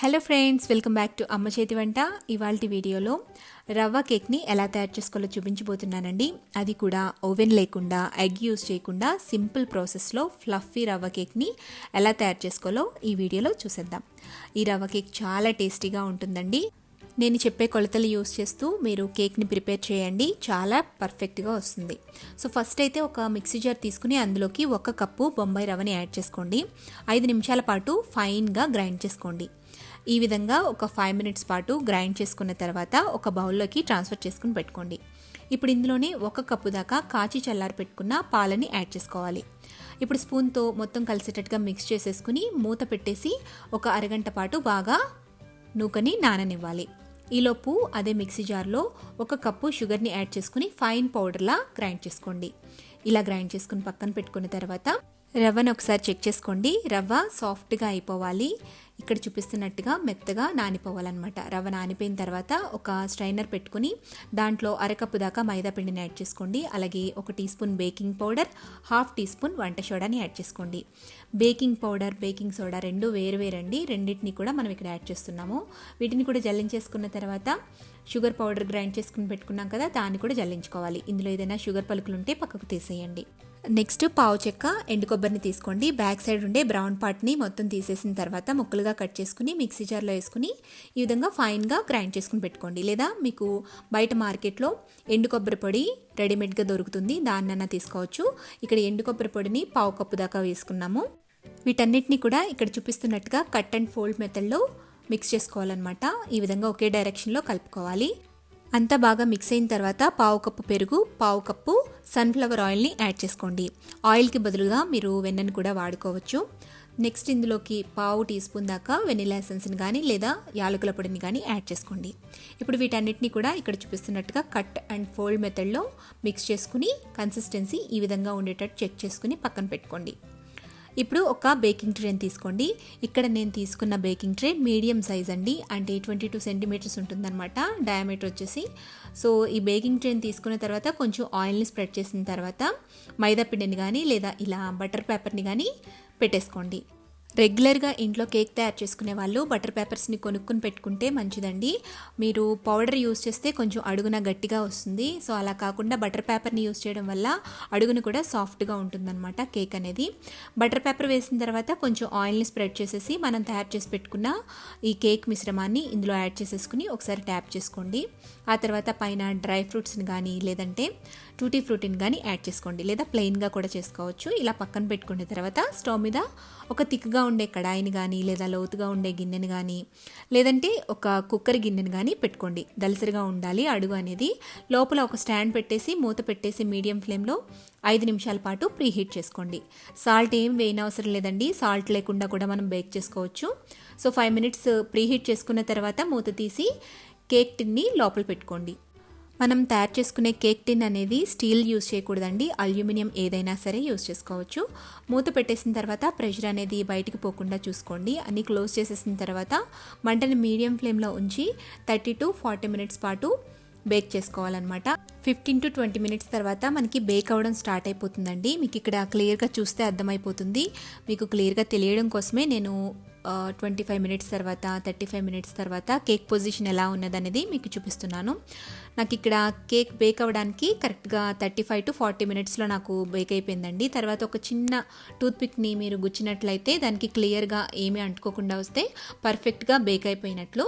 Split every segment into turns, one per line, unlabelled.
Hello friends, welcome back to అమ్మ చేతి వంట. ఇవాల్టి వీడియోలో రవ్వ కేక్ని ఎలా తయారు చేసుకోవాలో చూపించబోతున్నానండి. అది కూడా ఓవెన్ లేకుండా, ఎగ్ యూస్ చేయకుండా సింపుల్ ప్రాసెస్లో ఫ్లఫీ రవ్వ కేక్ని ఎలా తయారు చేసుకోవాలో ఈ వీడియోలో చూసేద్దాం. ఈ రవ్వ కేక్ చాలా టేస్టీగా ఉంటుందండి. నేను చెప్పే కొలతలు యూస్ చేస్తూ మీరు కేక్ని ప్రిపేర్ చేయండి, చాలా పర్ఫెక్ట్గా వస్తుంది. సో ఫస్ట్ అయితే ఒక మిక్సీ జార్ తీసుకుని అందులోకి 1 కప్పు బొంబాయి రవ్వని యాడ్ చేసుకోండి. 5 నిమిషాల పాటు ఫైన్గా గ్రైండ్ చేసుకోండి. ఈ విధంగా ఒక 5 మినిట్స్ పాటు గ్రైండ్ చేసుకున్న తర్వాత ఒక బౌల్లోకి ట్రాన్స్ఫర్ చేసుకుని పెట్టుకోండి. ఇప్పుడు ఇందులోనే 1 కప్పు దాకా కాచి చల్లారి పెట్టుకున్న పాలని యాడ్ చేసుకోవాలి. ఇప్పుడు స్పూన్తో మొత్తం కలిసేటట్టుగా మిక్స్ చేసేసుకుని మూత పెట్టేసి ఒక అరగంట పాటు బాగా నూకని నాననివ్వాలి. ఈలోపు అదే మిక్సీ జార్లో 1 కప్పు షుగర్ని యాడ్ చేసుకుని ఫైన్ పౌడర్లా గ్రైండ్ చేసుకోండి. ఇలా గ్రైండ్ చేసుకుని పక్కన పెట్టుకున్న తర్వాత రవ్వను ఒకసారి చెక్ చేసుకోండి. రవ్వ సాఫ్ట్గా అయిపోవాలి, ఇక్కడ చూపిస్తున్నట్టుగా మెత్తగా నానిపోవాలన్నమాట. రవ్వ నానిపోయిన తర్వాత ఒక స్ట్రైనర్ పెట్టుకుని దాంట్లో 1 కప్పు దాకా మైదా పిండిని యాడ్ చేసుకోండి. అలాగే 1 teaspoon baking powder, 1/2 teaspoon వంట సోడాని యాడ్ చేసుకోండి. బేకింగ్ పౌడర్, బేకింగ్ సోడా రెండు వేరువేరండి, రెండింటిని కూడా మనం ఇక్కడ యాడ్ చేస్తున్నాము. వీటిని కూడా జల్లించేసుకున్న తర్వాత షుగర్ పౌడర్ గ్రైండ్ చేసుకుని పెట్టుకున్నాం కదా, దాన్ని కూడా జల్లించుకోవాలి. ఇందులో ఏదైనా షుగర్ పలుకులు ఉంటే పక్కకు తీసేయండి. నెక్స్ట్ పావు చెక్క ఎండు కొబ్బరిని తీసుకోండి. బ్యాక్ సైడ్ ఉండే బ్రౌన్ పార్ట్ని మొత్తం తీసేసిన తర్వాత ముక్కలుగా కట్ చేసుకుని మిక్సీ జార్లో వేసుకుని ఈ విధంగా ఫైన్గా గ్రైండ్ చేసుకుని పెట్టుకోండి. లేదా మీకు బయట మార్కెట్లో ఎండు కొబ్బరి పొడి రెడీమేడ్గా దొరుకుతుంది, దాన్నైనా తీసుకోవచ్చు. ఇక్కడ ఎండు కొబ్బరి పొడిని పావు కప్పు దాకా వేసుకున్నాము. వీటన్నిటిని కూడా ఇక్కడ చూపిస్తున్నట్టుగా కట్ అండ్ ఫోల్డ్ మెథడ్లో మిక్స్ చేసుకోవాలన్నమాట. ఈ విధంగా ఒకే డైరెక్షన్లో కలుపుకోవాలి. అంతా బాగా మిక్స్ అయిన తర్వాత పావు కప్పు పెరుగు, పావు కప్పు సన్ఫ్లవర్ ఆయిల్ని యాడ్ చేసుకోండి. ఆయిల్కి బదులుగా మీరు వెన్నను కూడా వాడుకోవచ్చు. నెక్స్ట్ ఇందులోకి పావు టీ స్పూన్ దాకా వెనిలా ఎసెన్స్ని కానీ లేదా యాలకుల పొడిని కానీ యాడ్ చేసుకోండి. ఇప్పుడు వీటన్నిటిని కూడా ఇక్కడ చూపిస్తున్నట్టుగా కట్ అండ్ ఫోల్డ్ మెథడ్లో మిక్స్ చేసుకుని కన్సిస్టెన్సీ ఈ విధంగా ఉండేటట్టు చెక్ చేసుకుని పక్కన పెట్టుకోండి. ఇప్పుడు ఒక బేకింగ్ ట్రేని తీసుకోండి. ఇక్కడ నేను తీసుకున్న బేకింగ్ ట్రే మీడియం సైజ్ అండి, అంటే 22 సెంటీమీటర్స్ ఉంటుందన్నమాట డయామీటర్ వచ్చేసి. సో ఈ బేకింగ్ ట్రేని తీసుకున్న తర్వాత కొంచెం ఆయిల్ని స్ప్రెడ్ చేసిన తర్వాత మైదా పిండిని కానీ లేదా ఇలా బటర్ పేపర్ని కానీ పెట్టేసుకోండి. రెగ్యులర్గా ఇంట్లో కేక్ తయారు చేసుకునే వాళ్ళు బటర్ పేపర్స్ని కొనుక్కుని పెట్టుకుంటే మంచిదండి. మీరు పౌడర్ యూస్ చేస్తే కొంచెం అడుగున గట్టిగా వస్తుంది. సో అలా కాకుండా బటర్ పేపర్ని యూస్ చేయడం వల్ల అడుగున కూడా సాఫ్ట్గా ఉంటుందన్నమాట కేక్ అనేది. బటర్ పేపర్ వేసిన తర్వాత కొంచెం ఆయిల్ని స్ప్రెడ్ చేసేసి మనం తయారు చేసి పెట్టుకున్న ఈ కేక్ మిశ్రమాన్ని ఇందులో యాడ్ చేసేసుకుని ఒకసారి ట్యాప్ చేసుకోండి. ఆ తర్వాత పైన డ్రై ఫ్రూట్స్ని కానీ లేదంటే టూటీ ఫ్రూటీని కానీ యాడ్ చేసుకోండి, లేదా ప్లెయిన్గా కూడా చేసుకోవచ్చు. ఇలా పక్కన పెట్టుకున్న తర్వాత స్టవ్ మీద ఒక థిక్గా ఉండే కడాయిని కానీ లేదా లోతుగా ఉండే గిన్నెని కానీ లేదంటే ఒక కుక్కర్ గిన్నెని కానీ పెట్టుకోండి. దలసరిగా ఉండాలి అడుగు అనేది. లోపల ఒక స్టాండ్ పెట్టేసి మూత పెట్టేసి మీడియం ఫ్లేమ్లో 5 నిమిషాల పాటు ప్రీహీట్ చేసుకోండి. సాల్ట్ ఏం వేయనవసరం లేదండి, సాల్ట్ లేకుండా కూడా మనం బేక్ చేసుకోవచ్చు. సో 5 మినిట్స్ ప్రీహీట్ చేసుకున్న తర్వాత మూత తీసి కేక్ టిన్ని లోపల పెట్టుకోండి. మనం తయారు చేసుకునే కేక్ టిన్ అనేది స్టీల్ యూస్ చేయకూడదండి, అల్యూమినియం ఏదైనా సరే యూస్ చేసుకోవచ్చు. మూత పెట్టేసిన తర్వాత ప్రెషర్ అనేది బయటికి పోకుండా చూసుకోండి. అన్నీ క్లోజ్ చేసేసిన తర్వాత మంటని మీడియం ఫ్లేమ్లో ఉంచి 30 to 40 మినిట్స్ పాటు బేక్ చేసుకోవాలన్నమాట. 15 to 20 మినిట్స్ తర్వాత మనకి బేక్ అవ్వడం స్టార్ట్ అయిపోతుందండి. మీకు ఇక్కడ క్లియర్గా చూస్తే అర్థమైపోతుంది. మీకు క్లియర్గా తెలియడం కోసమే నేను 25 మినిట్స్ తర్వాత 35 మినిట్స్ తర్వాత కేక్ పొజిషన్ ఎలా ఉన్నదనేది మీకు చూపిస్తున్నాను. నాకు ఇక్కడ కేక్ బేక్ అవ్వడానికి కరెక్ట్గా 35 to 40 మినిట్స్లో నాకు బేక్ అయిపోయిందండి. తర్వాత ఒక చిన్న టూత్పిక్ని మీరు గుచ్చినట్లయితే దానికి క్లియర్గా ఏమీ అంటుకోకుండా వస్తే పర్ఫెక్ట్గా బేక్ అయిపోయినట్లు.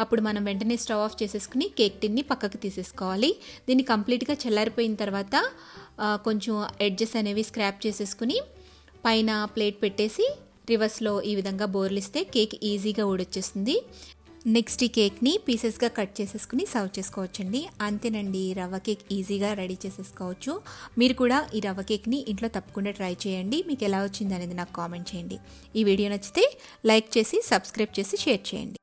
అప్పుడు మనం వెంటనే స్టవ్ ఆఫ్ చేసేసుకుని కేక్ టిన్ని పక్కకు తీసేసుకోవాలి. దీన్ని కంప్లీట్గా చల్లారిపోయిన తర్వాత కొంచెం ఎడ్జెస్ అనేవి స్క్రాప్ చేసేసుకుని పైన ప్లేట్ పెట్టేసి రివర్స్లో ఈ విధంగా బోర్లిస్తే కేక్ ఈజీగా ఊడొచ్చేస్తుంది. నెక్స్ట్ ఈ కేక్ని పీసెస్గా కట్ చేసేసుకుని సర్వ్ చేసుకోవచ్చండి. అంతేనండి, రవ్వ కేక్ ఈజీగా రెడీ చేసేసుకోవచ్చు. మీరు కూడా ఈ రవ్వ కేక్ని ఇంట్లో తప్పకుండా ట్రై చేయండి. మీకు ఎలా వచ్చింది అనేది నాకు కామెంట్ చేయండి. ఈ వీడియో నచ్చితే లైక్ చేసి సబ్స్క్రైబ్ చేసి షేర్ చేయండి.